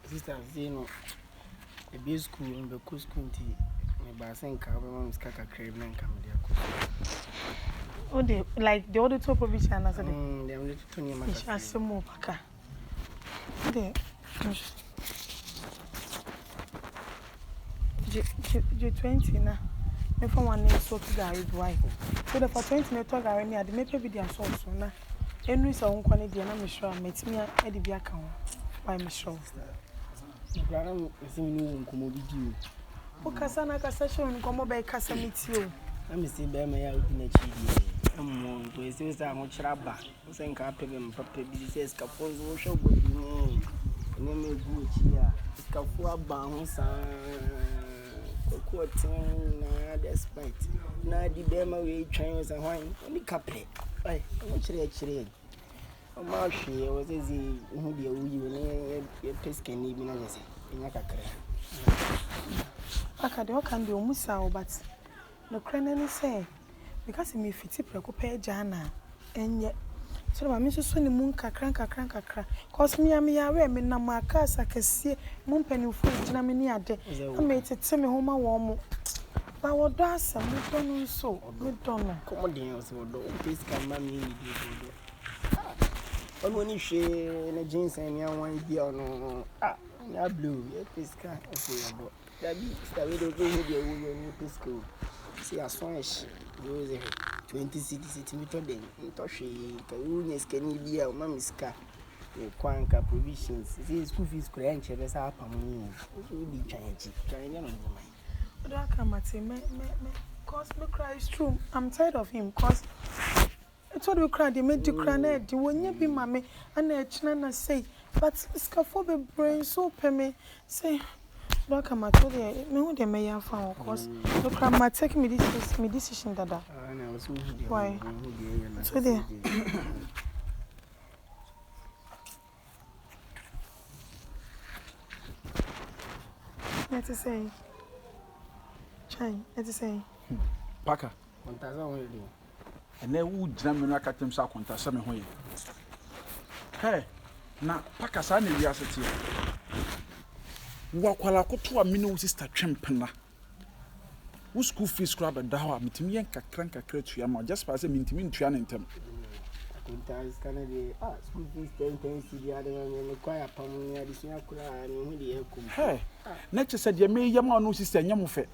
sister say no a big school in the cool school tea. My basin car, my mom's caca crave and come there. Oh, they like the other two provision as a they only 20 minutes. I some more paka. There. You 20 now. Me for one name so to Gary wife. So the for 20 me talk Gary near the maybe be the source na. Enu is on kwani dia na me sure met me e de bia kan. Why me sure. Grana me no nkomo bi di o. O kasa na kasa show nkomo be kasa meti o. Na me say be me ya odi na chi di. Ammo to say say am chira ba. Say nka pebe me papa bi say scaffold wo show go bi ni. Ne me gu chi ya. Scaffold aba ho sa. Quoting na despite na di be ma we twan say hwan oni kapre. Ai, o chire. O ma hwe o say zi hu de wuyi ne peskani bi na jese. Nya kakra. Aka de o kan de o musa o but no krana ni say because me fiti preko pe jana enye so ma me so ni mun kakra cause me am ya we me na maka sakese mun panifo gina me ni ade na me tete me homa wo mo ba wo do asam me don so me don no Comodin o so do please can ma me ni do o ni hwe na jeans en ya wan bi no na blue e please can o so do that be stay do go hu de wo ni please go see as son is 20 centimeter then to hwe ka unya skani bia o mamiska e kwanka provisions see school fees kura enche be sa apam ni so di twanchi twan no no mai oda kamate me cause me cry is true I'm tired of him cause it's what we cry they made the cry na di wonya bi mame ana echina na say but scaffold be brain so me say look at my today. Me who dey me ya fan of course. Look at my take me decision dada. Why? So there. Let's say. Chai, let's say. Paka. Kontaza won do. Ene wu gyina me no akatem so akontasa me ho ye. Hey, na paka sa na wi asete. Wakwala koto a mini sister twempena wo school fees kura be da ho a mitimi yen kakra tua ma just pass mitimi ntua ne ntem kontas kana de school fees 10 cedi ade me kwaya pam ni adisua kura ni hu de yakum hey na che se de me yema no sister nyam fe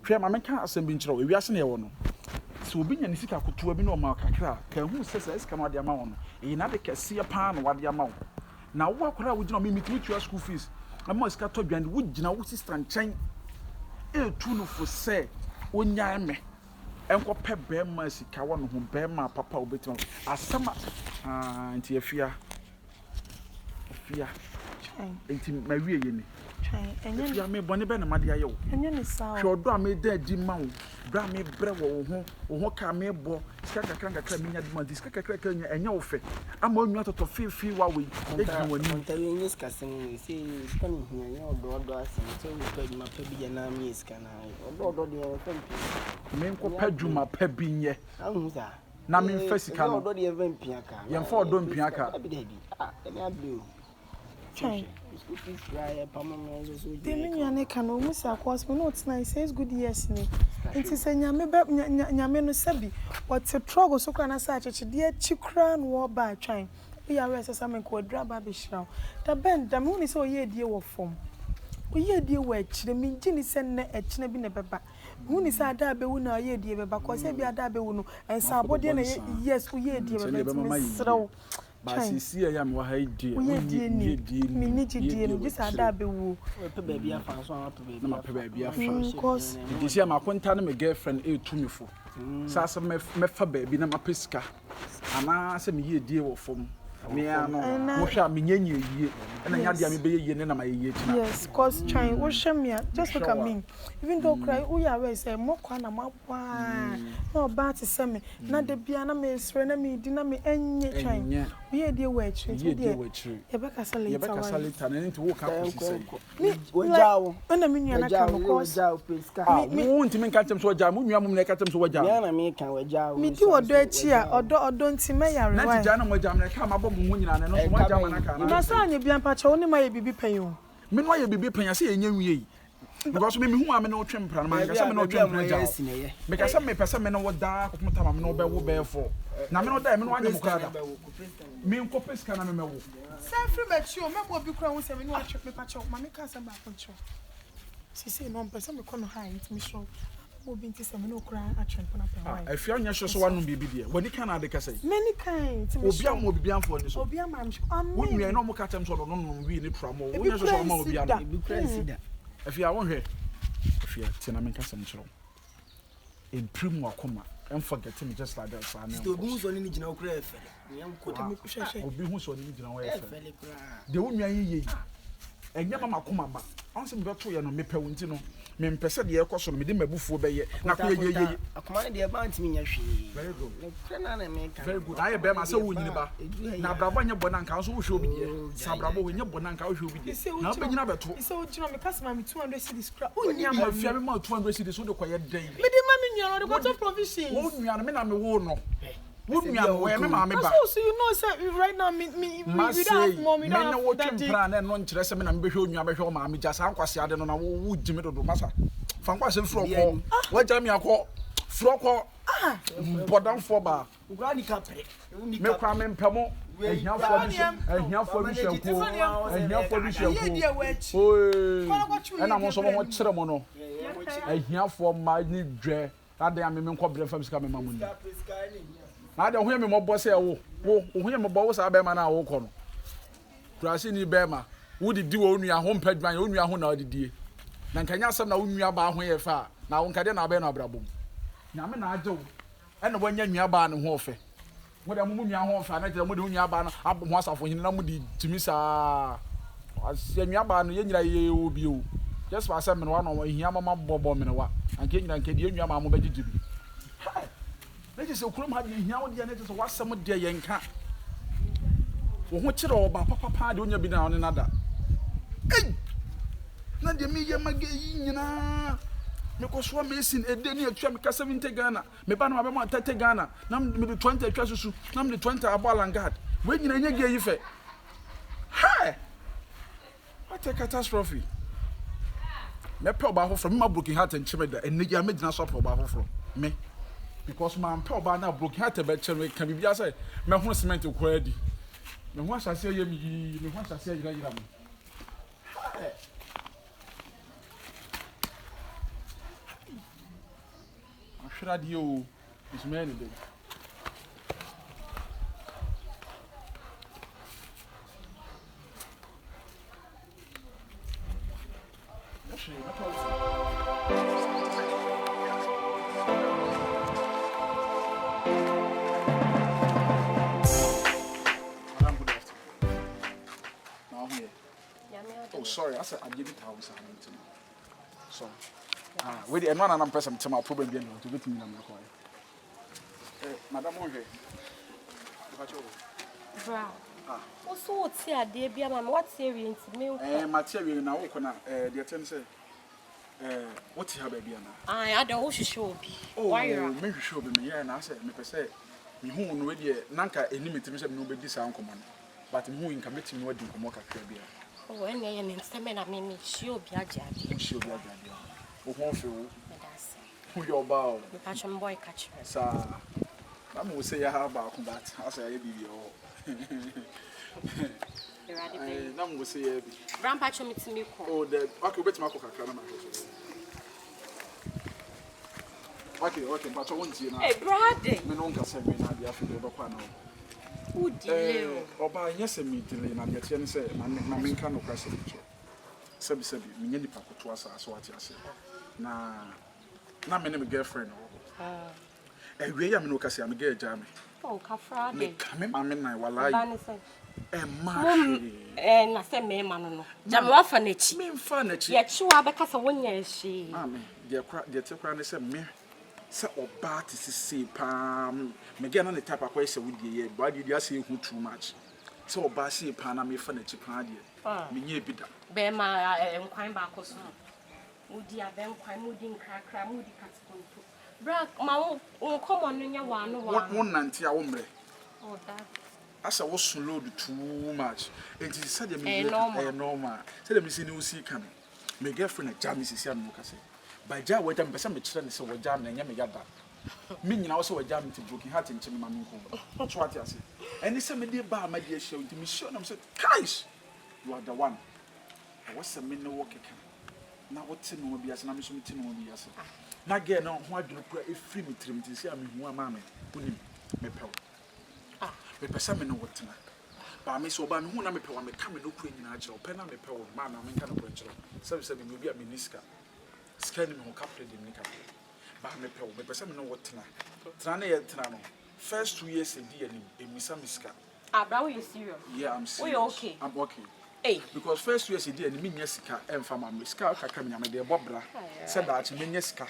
hwe ma meka asem bi nkyerɛ wi ase ne ye wo no so obi nya ne sika koto bi no ma kakra ka hu sesa sika no ade ama wo no e na de kese pa no wade ama wo na wo akora wo gina me mitimi tua school fees ama iska to dwan wo gina wo sister nkyɛn etu no fo se onya me enko pe be ma sika wo no ho be ma papa obetima asama nti afia nti ma wie ye ni enye ya me bone be na made aye wo enye ni sawo hwe odo a me da di ma wo bra me bre wo ho ka me bo sika kakra me nya di ma di sika kakra nya enye wo fe ama onwa toto fifi wa we ejin wani montawe ni sika sen se sika ni hia nya odo asen so we pa di ma pa bi na mi sika na odo de e fa me nko pa dwuma pa bi nye ahu sa na me fa sika no odo de e fa mpia ka ye fa odo mpia ka bi emi ablu Chai. School fly permanent so the me can almost course me not nice says good years ni it is nyame no sabi what a trouble so kana sa cheche de chikra no wo ba twan we are rest some ko dra ba be shraw da ben da me ni so ye die wo fom o ye die wo akire me ngini se ne akina bi ne beba hu ni sa da be wu na ye die beba ko se bi ada be wu no ensa abode na yes o ye die beba sraw ba sisi ya me wa ha die me ni die no bisa da be wu pe ba bia fa so pe ba na ma pe ba bia fa cause this year ma konta na me girlfriend e tu me fo sa sa me fa ba bi na ma pesika ana se me ye die wo fom me ano mo hwa me nyanye yie na nya dia me be yie ne na ma yie tina yes cause trying wo hwemia just look at me even though cry we are we say mo kwa na ma bwa no ba ti se me na de bia na me sre na me di na me enye trying we ye die we actually ye be kasa later na nti wo ka ko sise me wo jawo na me nua na ka no cause me won't me ka tem so jawo mo nua mo na ka tem so jawo me na me kan wo jawo me di odo achi a odo nti me yare na ti ja na mo jawo na ka ma bo mo nyina na no so mo jawo na ka na na sa anya bia pa che wo ne ma ye bibi pen yo me no ye bibi panya se yenye wie because me hu am no twempra no man ka se me no twempra ja me ka se me pese me no woda kokumta ma me no be wo be fo na me no da me no anya mukada me nko peska na me mewo say free bet you me mo bi kura won se me no atwe me pa cho ma me ka se ba ko cho si say no pese me kono high it me show mo bi nti se me no kura atwe na pe why afia nya hwe so wanu bibi de wani kan ade ka say many kind me obi am obi am for ni so obi am am won nua no mo ka tem so no wi ni tramo won nya so ma obi am bi kura sida afia won hwe afia tina me ka sem chiro improve akoma and forget me just like that so to bi so ni gina okura efere nyam ko me kuhwehwe obi hu so ni gina wo efere kura de won nua ye enye mama akoma ba on se me beto ye no mepe wonti no me mpese de ekoso no me de mabufuo be ye na ko ye akoma de ba ntimi nya hwe very good kura na na me ka very good aye be ma se wo nyini ba na brabo nye bona nka so wo hwe obi de sa brabo wo nye bona nka wo hwe obi de na be nyina beto se wo jina me customer me 200 cedis kra onya ma fia me ma 200 cedis so de koye den me de ma me nyaro de bottle provisions wo nua no me na me wo no wo nua wo me ma me ba so you know say right now me we don't have mom we don't have that day plan no nkire se me na me behwe onua behwe o ma me ja sa nkwase ade no na wo jimi dodo masa fa nkwase fro ko wa ja me akọ fro ko bodan fo ba ugura ni kapre me kwa me mpemo ehiafo bi shanko oy ana mo so mo kire mo no ehiafo ma ni dwe ade ame me nkọ bre fam sika me ma mo ni na ade ho me mo bo se wo ho me bo wo sa be ma na wo kọ no kurasi ni be ma wo didi wo nua ho mpadwan wo nua ho na odidie na nkanya asem na wo nua ba ho ye fa na wo nkade na be na abrabom nyame na aje wo ene wo nya nua ba ne ho ofe mo de mo nua ho ofe na kire mo de nua ba na abo ho asafo hin na mo di timi sa asia nua ba no ye nyira ye obi o just for asem me no no hia mama bobo me no wa anke nyira nke de nua ma mo begigibi na je se okurum ha de hia wo de na je se wasem de ye nka wo ho kire oba papa de onya bi na one nada ei na de me ye mage nyina me ko so mesin ede ni atwa me ka 70 Ghana me ba na ma be mo 30 Ghana na me de 20 atwa susu na me de 20 abalangard we nyina nya ge yi fe hey what a catastrophe me pe oba ho from my broken heart and chime da enegi am gina so pe oba ho from me because man pe oba na broken heart be chere kan bibia say me ho cement ko adi me ho asase ye mi me ho asase yira yira mo radio is many days. Oh, sorry, I said I didn't have something. Sorry. Wait, and one another person to my problem again to get me number. Madam Monge. Bra. Also, what's here, dear Bia, what's here in me? Material now, the attendant say, what's her baby? I don't wish to show. Oh, maybe show me, and I said, me per se, me who already Nanka, a limit to nobody sound command, but who in committing what you can walk at Bia. Oh, and an instrument I mean, she'll be a judge. She'll be a judge. Who your bow? The passion boy catch her. Sir, I will say I have about that. I say, I will say, Grandpa, show me to me. Oh, the okay, bet my coca. Okay, but I won't see now. Hey, brother, me no can say me na dia fi do kwa no. Who delay? Oba yes me delay na dia tie say na me kan no kwase bicho. Sebi me nya nipa koto asa so ati ase. Na me ne me girlfriend o. We ya me no kase am girl ja me. Oh, kafra de. Me kame ma me na wallahi. Bani say. Ma. Na say me ma no. Ja me wa fa na chi. Me fa na chi. Ye chi wa be kasa wonya hye. Ma me, dia te kra ne say me. Se oba ti sisi pam me get na the type akwa se wudie ye but dia say hu too much se oba si pa na me fa na chi pa de me nya ebida be ma enkwan ba koso wudi abe nkwan mudi nkrakra mudi katkonto bra ma won common no nya wa no wa won nante a wo mre oh that asa wo so load too much. It is said me normal. Said me see no see kan. My girlfriend a jam sisi am no kase. By ja we jam pesa me kire ne se we jam na nya me yada. Me nyina wo se we jam ti broken heart nche me ma me ko. So what you say? Any say me dey ba ma dey show nti me show na say, "Guys, you are the one." I was a me no work kan. Na what no bi ase na me so me ti no bi ase. Na girl no ho adwene kura e free me trim ti say am hu ama me. Unim me pew. Me pesa me no wotena. Ba me so ba me hu na me pewa me ka me no ku nyina agere. Ope na me pewo ma na me nka no kwagere. Sabi me bi a me niska. Ska ni me ho kapre de me ka. Ba me pewo me pesa me no wotena. Tena na ye tena no. First 2 years e di anim e misa miska. Bro, you serious? Yeah, I'm serious. We okay? I'm okay. Hey. Because first 2 years e di anim me nya sika emfa ma me sika ka me nya me de bobra. Said that me nya sika.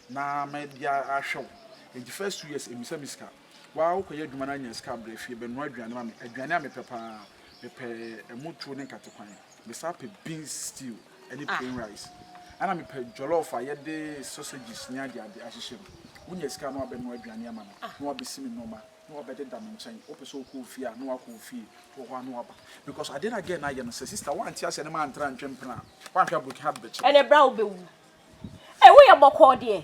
Na me dia ahwew. In the first 2 years e misa miska. Wow, ko ye dwuma na nya ska brefie be no aduane ma me aduane a me pepa me pe emutu ne katekwan me sa pe beans stew any plain rice ana me pe jollof a ye de sausages nya de ade ahyehye wunya ska no abe no aduane ama me no abesi me normal no abede da me nchen opeso ko fie a no akọ fie wo ho no aba because I didn't again na ye no sister one tia se ne ma antra ntwempena wan hwa book have be ene bra obewu eh wo ye bokọ de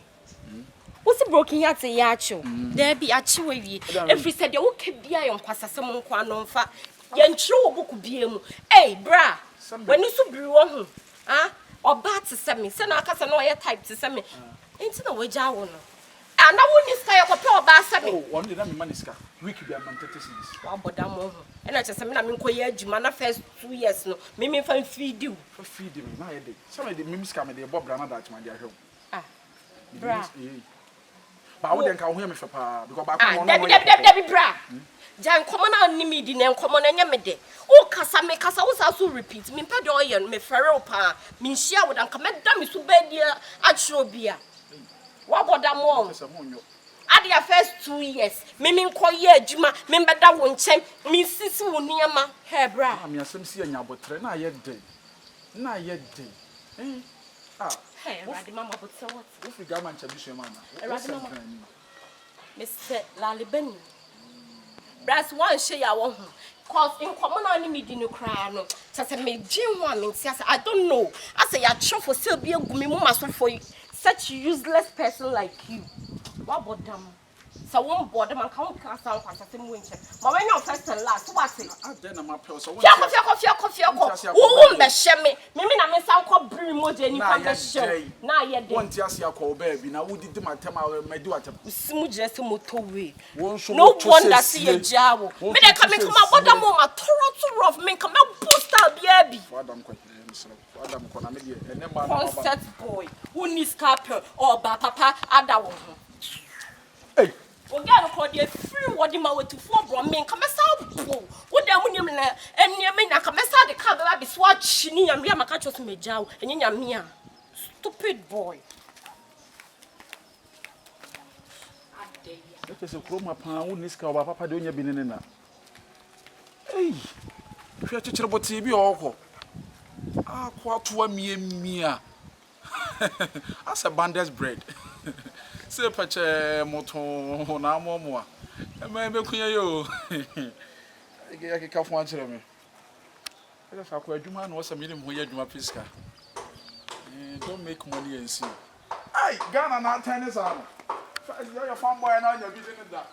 What's broken heart ya acho? There be achi we. Every said you ke bia yon kwasasem nko anonfa. Ye ntire oboku bia mu. Hey bra. When you so bri wo ho. Ah, oba te se me. Se na aka se na oye type te se me. Enti na waja wo no. And na woni ska ye kope oba se me. Oh, one day na me maniska. Week bia man 30 cedis. Wa boda mo ho. E na che se me na me nko ye adwuma na first 2 years no. Me fa feed you. For feed me na ye dey. Some of the mimiska me dey bob bra na that man dey ahwe. Ah. Bra. Ba wo den ka wo me fe pa because ba ko no Debi bra. Jan komo na nimi di na komo na nya me de. O kasa me kasa wo sa so repeat. Me pa de oye me fere pa. Me nhia wo dan ka me da me so ba dia a chiro bia. Wa boda mo. Ade ya first 2 years. Me nko ye adwuma, me beda wo nchen, me sisi wo niama. He bra. Me asem si anya botre na ye den. Na ye den. Hey, Radi Mama, but so what? If you got man chabisu man. Mr. Lalibeni. Brass one share one. Cause in common enemy didn't cry no. Say me Jim one means I don't know. I say I try for still be a gumi mama for such useless person like you. What about them? So one board man can't cast out as a same winter. But when you're first and last, what say? I then I'm a person. Coffee. Who be shame me? Me na me sound called bring more than you can show. Now you do. One tears your call baby. Now we did my time. I do at a smooth just a motorway. No wonder see a job. Me they coming come out. What the moment? Too rough. Me come out. Boost out baby. Concert boy. Who needs carpet or papa? Ada one. Hey. Oga ko dey free wodi ma wetu fo bro me nka mesa bo wo da mu nim na enia me na ka mesa de ka ba bi so achi ni nyame ya maka choso mejawo enye nyame a stupid boy adeya ete se kroma pa wo niska oba papa de onya bi ne na ei hwe chichire boti bi okọ akwa to amia as a banders bread se pache moto na momoa e me kunya yo e ka fo anchire me e fa kwa adwuma na wo se me ni mo ye adwuma piska don't make money and see hey Ghana na tennis on your farm boy na nya bi ni da